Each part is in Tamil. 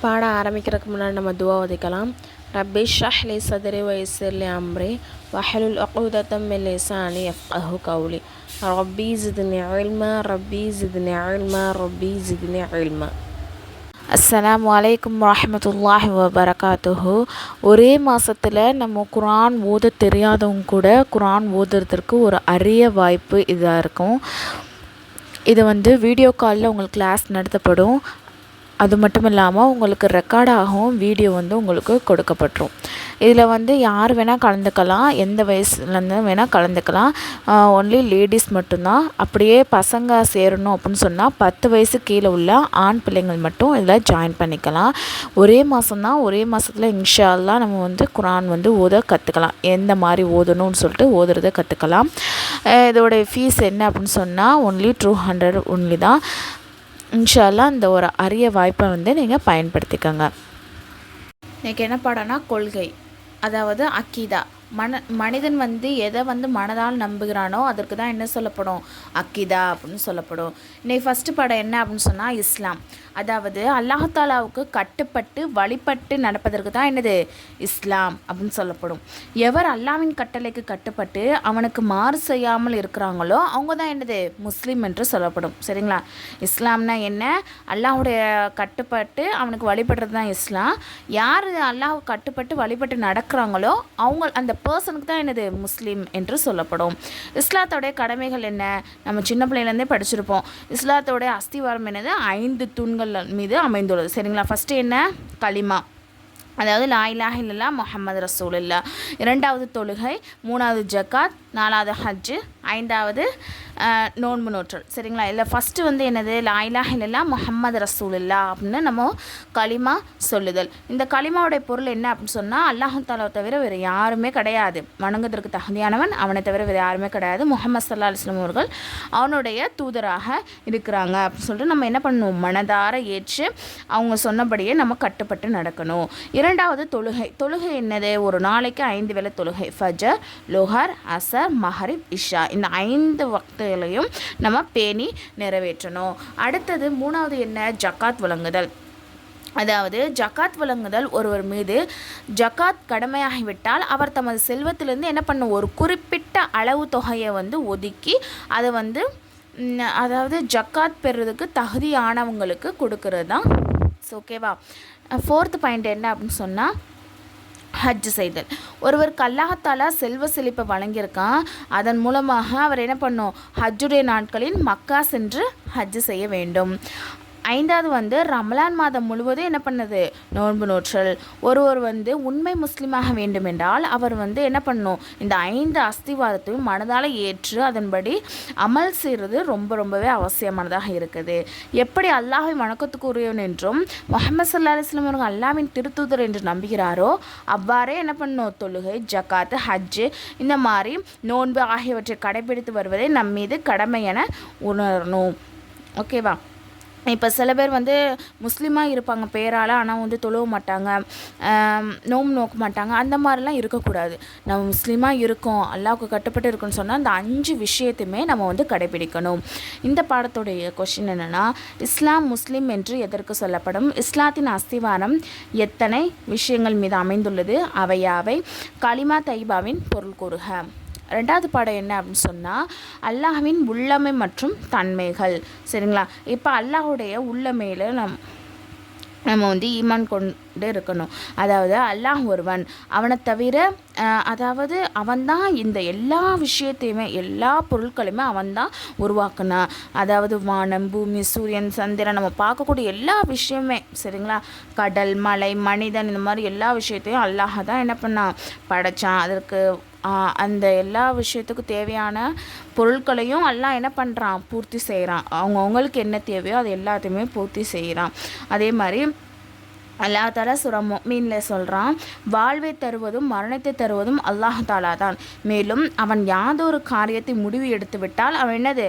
பாடம் ஆரம்பிக்கிறதுக்கு முன்னாடி நம்ம துவா ஓதிக்கலாம். ரப்பி ஷ்ரஹ் லி சத்ரி வயஸ்ஸிர் லி அம்ரி வஹ்லுல் உக்தத்தம் மின் லிசானி யஃப்கஹு கௌலி ரப்பி ஜித்னி இல்மா ரப்பி ஜித்னி இல்மா ரப்பி ஜித்னி இல்மா. அஸ்ஸலாமு அலைக்கும் வரஹ்மத்துல்லாஹி வபரகாத்துஹு. ஒரே மாதத்தில் நம்ம குர்ஆன் ஓத தெரியாதவங்க கூட குர்ஆன் ஓதுறதுக்கு ஒரு அரிய வாய்ப்பு இதாக இருக்கும். இது வீடியோ காலில் உங்களுக்கு கிளாஸ் நடத்தப்படும். அது மட்டும் இல்லாமல் உங்களுக்கு ரெக்கார்டாகவும் வீடியோ உங்களுக்கு கொடுக்கப்பட்டுரும். இதில் யார் வேணால் கலந்துக்கலாம், எந்த வயசுலேருந்து வேணால் கலந்துக்கலாம். ஒன்லி லேடிஸ் மட்டும்தான். அப்படியே பசங்க சேரணும் அப்படின்னு சொன்னால் 10 வயசு கீழே உள்ள ஆண் பிள்ளைங்கள் மட்டும் இதில் ஜாயின் பண்ணிக்கலாம். ஒரே மாதம்தான், ஒரே மாதத்தில் இன்ஷா அல்லாஹ் நம்ம குர்ஆன் ஓத கற்றுக்கலாம். எந்த மாதிரி ஓதணும்னு சொல்லிட்டு ஓதுறதை கற்றுக்கலாம். இதோடைய ஃபீஸ் என்ன அப்படின்னு சொன்னால் ஒன்லி 200 ஒன்லி தான். இன்ஷா அல்லாஹ் இந்த ஒரு அரிய வாய்ப்பை நீங்கள் பயன்படுத்திக்கோங்க. இன்றைக்கி என்ன பாடம்னா கொள்கை, அதாவது அக்கீதா. மனிதன் எதை மனதால் நம்புகிறானோ அதற்கு தான் என்ன சொல்லப்படும், அக்கீதா அப்படின்னு சொல்லப்படும். இன்றைக்கி ஃபஸ்ட்டு பாடம் என்ன அப்படின்னு சொன்னால் இஸ்லாம். அதாவது அல்லாஹ் தாலாவுக்கு கட்டுப்பட்டு வழிபட்டு நடப்பதற்கு தான் என்னது இஸ்லாம் அப்படின்னு சொல்லப்படும். எவர் அல்லாஹ்வின் கட்டளைக்கு கட்டுப்பட்டு அவனுக்கு மாறு செய்யாமல் இருக்கிறாங்களோ அவங்க தான் என்னது முஸ்லீம் என்று சொல்லப்படும். சரிங்களா? இஸ்லாம்னா என்ன? அல்லாஹுடைய கட்டுப்பட்டு அவனுக்கு வழிபடுறது தான் இஸ்லாம். யார் அல்லாஹ் கட்டுப்பட்டு வழிபட்டு நடக்கிறாங்களோ அவங்க அந்த பர்சனுக்கு தான் என்னது முஸ்லீம் என்று சொல்லப்படும். இஸ்லாத்தோடைய கடமைகள் என்ன? நம்ம சின்ன பிள்ளையிலேருந்தே படிச்சிருப்போம். இஸ்லாத்தோடைய அஸ்திவாரம் என்னது? 5 தூண்கள் மீது அமைந்துள்ளது. சரிங்களா? ஃபஸ்ட்டு என்ன? கலிமா, அதாவது லா இலாஹ இல்லல்லாஹ் முஹம்மது ரசூலுல்லாஹ். 2வது தொழுகை, 3வது ஜக்காத், 4வது ஹஜ்ஜு, 5வது நோன்பு நோற்றல். சரிங்களா? இல்லை ஃபஸ்ட்டு என்னது? லா இலாஹ இல்லல்லாஹ் முஹம்மது ரசூலுல்லாஹ் அப்படின்னு நம்ம களிமா சொல்லுதல். இந்த களிமாவுடைய பொருள் என்ன அப்படின்னு சொன்னால் அல்லாஹ் தாலாவை தவிர வேறு யாருமே கிடையாது, வணங்குவதற்கு தகுதியானவன் அவனை தவிர வேறு யாருமே கிடையாது, முஹம்மது ஸல்லல்லாஹு அலைஹி வஸல்லம் அவர்கள் அவனுடைய தூதராக இருக்கிறாங்க அப்படின்னு சொல்லிட்டு நம்ம என்ன பண்ணணும், மனதார ஏற்று அவங்க சொன்னபடியே நம்ம கட்டுப்பட்டு நடக்கணும். 2வது தொழுகை. தொழுகை என்னது? ஒரு நாளைக்கு 5 வேளை தொழுகை, ஃபஜர், லுஹர், அசர், மஹரிப், இஷா. இந்த 5 வக்துகளையும் நம்ம பேணி நிறைவேற்றணும். அடுத்தது 3வது என்ன? ஜக்காத் வழங்குதல். அதாவது ஜக்காத் வழங்குதல், ஒருவர் மீது ஜக்காத் கடமையாகிவிட்டால் அவர் தமது செல்வத்திலிருந்து என்ன பண்ணும், ஒரு குறிப்பிட்ட அளவு தொகையை ஒதுக்கி அதை அதாவது ஜக்காத் பெறுறதுக்கு தகுதியானவங்களுக்கு கொடுக்கறது தான். ஓகேவா? 4th பாயிண்ட் என்ன அப்படின்னு சொன்னால் ஹஜ் செய்தல். ஒருவருக்கு அல்லாஹ் தாலா செல்வ செழிப்பை வழங்கியிருக்கான். அதன் மூலமாக அவர் என்ன பண்ணும், ஹஜ்ஜுடைய நாட்களில் மக்கா சென்று ஹஜ் செய்ய வேண்டும். 5வது ரமலான் மாதம் முழுவதும் என்ன பண்ணுது, நோன்பு நோற்றல். ஒருவர் உண்மை முஸ்லீமாக வேண்டுமென்றால் அவர் என்ன பண்ணணும், இந்த 5 அஸ்திவாரத்தையும் மனதால் ஏற்று அதன்படி அமல் செய்கிறது ரொம்பவே அவசியமானதாக இருக்குது. எப்படி அல்லாஹ்வை வணக்கத்துக்குரியவன் என்றும் முஹம்மது ஸல்லல்லாஹு அலைஹி வஸல்லம் அவர்கள் அல்லாஹ்வின் திருத்தூதர் என்று நம்புகிறாரோ அவ்வாறே என்ன பண்ணணும், தொழுகை, ஜக்காத்து, ஹஜ்ஜு இந்த மாதிரி நோன்பு ஆகியவற்றை கடைபிடித்து வருவதை நம் மீது கடமை என உணரணும். ஓகேவா? இப்போ சில பேர் முஸ்லீமாக இருப்பாங்க பேரால், ஆனால் தொழுவ மாட்டாங்க, நோம்பு நோக்க மாட்டாங்க. அந்த மாதிரிலாம் இருக்கக்கூடாது. நம்ம முஸ்லீமாக இருக்கோம், அல்லாஹ்வுக்கு கட்டுப்பட்டு இருக்குன்னு சொன்னால் அந்த 5 விஷயத்தையுமே நம்ம கடைபிடிக்கணும். இந்த பாடத்துடைய கொஷின் என்னென்னா, இஸ்லாம் முஸ்லீம் என்று எதற்கு சொல்லப்படும்? இஸ்லாத்தின் அஸ்திவாரம் எத்தனை விஷயங்கள் மீது அமைந்துள்ளது? அவையாவை? கலிமா தைபாவின் பொருள் கூறுக. 2வது பாடம் என்ன அப்படின்னு சொன்னால் அல்லாஹ்வின் உள்ளமை மற்றும் தன்மைகள். சரிங்களா? இப்போ அல்லாஹுடைய உள்ளமையில் நம்ம ஈமான் கொண்டு இருக்கணும். அதாவது அல்லாஹ் ஒருவன், அவனை தவிர அதாவது அவன்தான் இந்த எல்லா விஷயத்தையுமே எல்லா பொருட்களையுமே அவன்தான் உருவாக்குனான். அதாவது வானம், பூமி, சூரியன், சந்திரன், நம்ம பார்க்கக்கூடிய எல்லா விஷயமே. சரிங்களா? கடல், மலை, மனிதன், இந்த மாதிரி எல்லா விஷயத்தையும் அல்லாஹ் தான் என்ன பண்ணான், படைச்சான். அதற்கு அந்த எல்லா விஷயத்துக்கும் தேவையான பொருட்களையும் அல்லாஹ் என்ன பண்ணுறான், பூர்த்தி செய்கிறான். அவங்களுக்கு என்ன தேவையோ அது எல்லாத்தையுமே பூர்த்தி செய்கிறான். அதே மாதிரி அல்லாஹ் தாலா சூரா முஃமினில் சொல்கிறான், வாழ்வை தருவதும் மரணத்தை தருவதும் அல்லாஹ் தாலா தான். மேலும் அவன் யாதொரு காரியத்தை முடிவு எடுத்து விட்டால் அவன் என்னது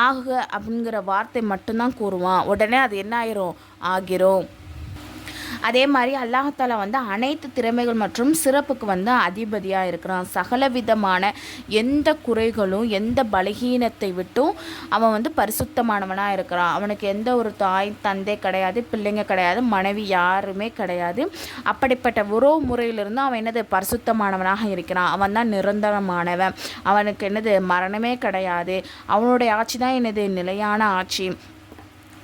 ஆகுக அப்படிங்கிற வார்த்தை மட்டும்தான் கூறுவான். உடனே அது என்ன ஆயிரும், ஆகிரும். அதே மாதிரி அல்லாஹாலா வந்து அனைத்து திறமைகள் மற்றும் சிறப்புக்கு வந்து அதிபதியாக இருக்கிறான். சகல விதமான எந்த குறைகளும் எந்த பலகீனத்தை விட்டும் அவன் வந்து பரிசுத்தமானவனாக இருக்கிறான். அவனுக்கு எந்த ஒரு தாய் தந்தை கிடையாது, பிள்ளைங்க கிடையாது, மனைவி யாருமே கிடையாது. அப்படிப்பட்ட உறவு முறையிலிருந்து அவன் என்னது பரிசுத்தமானவனாக இருக்கிறான். அவன் தான் நிரந்தரமானவன். அவனுக்கு என்னது மரணமே கிடையாது. அவனுடைய ஆட்சி தான் என்னது நிலையான ஆட்சி.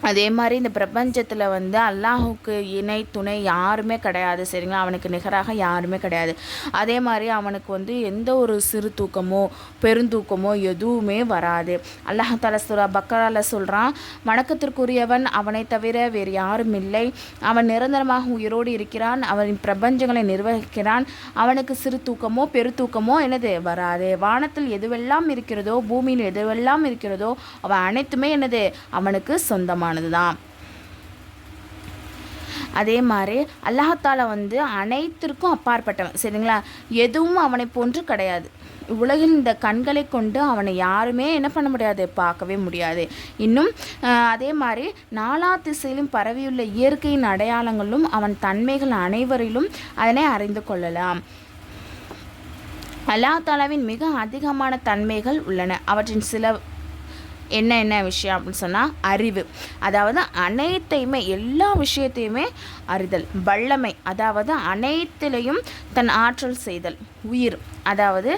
அதே மாதிரி இந்த பிரபஞ்சத்தில் வந்து அல்லாஹுக்கு இணை துணை யாருமே கிடையாது. சரிங்களா, அவனுக்கு நிகராக யாருமே கிடையாது. அதே மாதிரி அவனுக்கு வந்து எந்த ஒரு சிறு தூக்கமோ பெருந்தூக்கமோ எதுவுமே வராது. அல்லாஹால சூரா பக்கரால சொல்கிறான், வணக்கத்திற்குரியவன் அவனை தவிர வேறு யாரும் இல்லை. அவன் நிரந்தரமாக உயிரோடு இருக்கிறான். அவன் பிரபஞ்சங்களை நிர்வகிக்கிறான். அவனுக்கு சிறு தூக்கமோ பெருத்தூக்கமோ என்னது வராது. வானத்தில் எதுவெல்லாம் இருக்கிறதோ பூமியில் எதுவெல்லாம் இருக்கிறதோ அவன் அனைத்துமே என்னது அவனுக்கு சொந்தமான தான். அதே மாதிரி அல்லாஹாலா வந்து அனைத்திற்கும் அப்பாற்பட்டவன். சரிங்களா, எதுவும் அவனை போன்று கிடையாது. உலகில் இந்த கண்களை கொண்டு அவனை யாருமே என்ன பண்ண முடியாது, பார்க்கவே முடியாது. இன்னும் அதே மாதிரி நாலா திசையிலும் பரவியுள்ள இயற்கையின் அடையாளங்களும் அவன் தன்மைகள் அனைவரிலும் அதனை அறிந்து கொள்ளலாம். அல்லாஹாலாவின் மிக அதிகமான தன்மைகள் உள்ளன. அவற்றின் சில என்ன விஷயம் அப்படின்னு சொன்னால் அறிவு, அதாவது அனைத்தையுமே எல்லா விஷயத்தையுமே அறிதல். வல்லமை, அதாவது அனைத்திலையும் தன் ஆற்றல் செய்தல். உயிர், அதாவது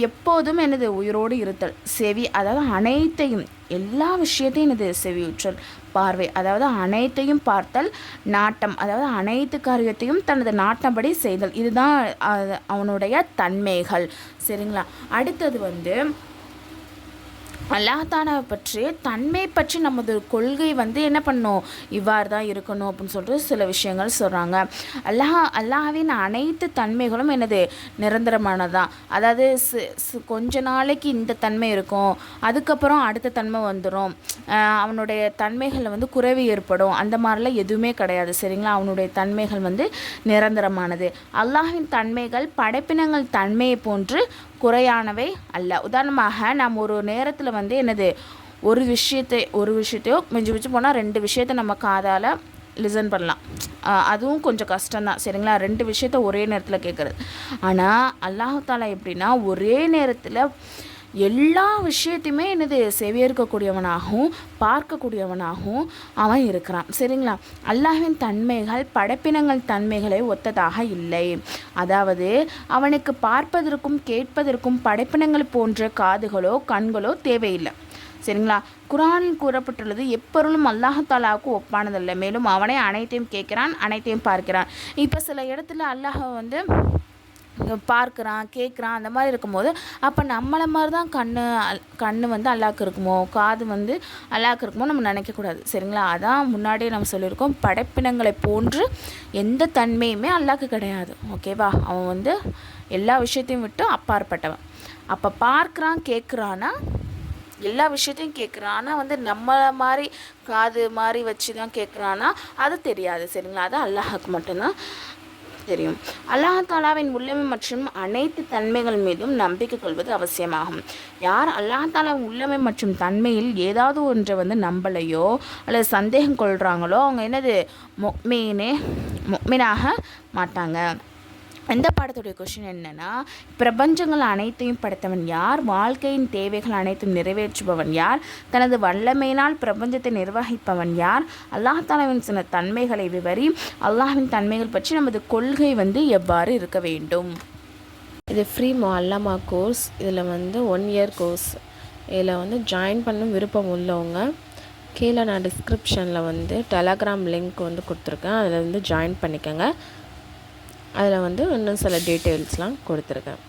எப்போதும் என்னது உயிரோடு இருத்தல். செவி, அதாவது அனைத்தையும் எல்லா விஷயத்தையும் என்னது செவியுற்றல். பார்வை, அதாவது அனைத்தையும் பார்த்தல். நாட்டம், அதாவது அனைத்து காரியத்தையும் தனது நாட்டப்படி செய்தல். இதுதான் அவனுடைய தன்மைகள். சரிங்களா, அடுத்தது வந்து அல்லாஹ்தாலாவை பற்றி தன்மை பற்றி நமது கொள்கை வந்து என்ன பண்ணணும், இவ்வாறு தான் இருக்கணும் அப்படின்னு சொல்லிட்டு சில விஷயங்கள் சொல்கிறாங்க. அல்லாஹ்வின் அனைத்து தன்மைகளும் என்னது நிரந்தரமானதான். அதாவது கொஞ்ச நாளைக்கு இந்த தன்மை இருக்கும், அதுக்கப்புறம் அடுத்த தன்மை வந்துடும். அவனுடைய தன்மைகளில் வந்து குறைவு ஏற்படும், அந்த மாதிரிலாம் எதுவுமே கிடையாது. சரிங்களா, அவனுடைய தன்மைகள் வந்து நிரந்தரமானது. அல்லாஹ்வின் தன்மைகள் படைப்பினங்கள் தன்மையை போன்று குறையானவை அல்ல. உதாரணமாக நாம் ஒரு நேரத்தில் வந்து என்னது ஒரு விஷயத்தையோ மிஞ்சி போனால் 2 விஷயத்தை நம்ம காதால் லிசன் பண்ணலாம். அதுவும் கொஞ்சம் கஷ்டம்தான். சரிங்களா, 2 விஷயத்த ஒரே நேரத்தில் கேட்குறது. ஆனால் அல்லாஹாலா எப்படின்னா ஒரே நேரத்தில் எல்லா விஷயத்தையுமே என்னது செவியேற்கக்கூடியவனாகவும் பார்க்கக்கூடியவனாகவும் அவன் இருக்கிறான். சரிங்களா, அல்லாஹ்வின் தன்மைகள் படைப்பினங்கள் தன்மைகளை ஒத்ததாக இல்லை. அதாவது அவனுக்கு பார்ப்பதற்கும் கேட்பதற்கும் படைப்பினங்கள் போன்ற காதுகளோ கண்களோ தேவையில்லை. சரிங்களா, குர்ஆனில் கூறப்பட்டுள்ளது எப்பொருளும் அல்லாஹாலாவுக்கு ஒப்பானதல்ல, மேலும் அவனே அனைத்தையும் கேட்கிறான், அனைத்தையும் பார்க்கிறான். இப்போ சில இடத்துல அல்லாஹ் வந்து பார்க்குறான், கேட்குறான், அந்த மாதிரி இருக்கும்போது அப்போ நம்மளை மாதிரி தான் கண்ணு வந்து அல்லாஹ்க்கு இருக்குமோ, காது வந்து அல்லாஹ்க்கு இருக்குமோ நம்ம நினைக்கக்கூடாது. சரிங்களா, அதான் முன்னாடியே நம்ம சொல்லியிருக்கோம், படைப்பினங்களை போன்று எந்த தன்மையுமே அல்லாஹ்க்கு கிடையாது. ஓகேவா, அவன் வந்து எல்லா விஷயத்தையும் விட்டு அப்பாற்பட்டவன். அப்போ பார்க்குறான் கேட்குறான்னா எல்லா விஷயத்தையும் கேட்குறான்னா வந்து நம்ம மாதிரி காது மாதிரி வச்சு தான் கேட்குறான்னா அது தெரியாது. சரிங்களா, அது அல்லாஹ்க்கு மட்டும்தான் தெரியும். அல்லாஹாலாவின் உள்ளமை மற்றும் அனைத்து தன்மைகள் மீதும் நம்பிக்கை கொள்வது அவசியமாகும். யார் அல்லாஹாலாவின் உள்ளமை மற்றும் தன்மையில் ஏதாவது ஒன்றை வந்து நம்பலையோ அல்லது சந்தேகம் கொள்கிறாங்களோ அவங்க என்னது முஃமினாக மாட்டாங்க. இந்த பாடத்துடைய கொஷின் என்னன்னா, பிரபஞ்சங்கள் அனைத்தையும் படைத்தவன் யார், வாழ்க்கையின் தேவைகள் அனைத்தும் நிறைவேற்றுபவன் யார், தனது வல்லமையினால் பிரபஞ்சத்தை நிர்வகிப்பவன் யார், அல்லாஹ்தாலாவின் சில தன்மைகளை விவரி, அல்லாஹ்வின் தன்மைகள் பற்றி நமது கொள்கை வந்து எவ்வாறு இருக்க வேண்டும். இது ஃப்ரீ முஅல்லமா கோர்ஸ். இதில் வந்து 1 இயர் கோர்ஸ். இதில் வந்து ஜாயின் பண்ண விருப்பம் உள்ளவங்க கீழே நான் டிஸ்கிரிப்ஷனில் வந்து டெலகிராம் லிங்க் வந்து கொடுத்துருக்கேன், அதில் வந்து ஜாயின் பண்ணிக்கோங்க. அதில் வந்து இன்னும் சில டீட்டெயில்ஸ்லாம் கொடுத்துருக்கேன்.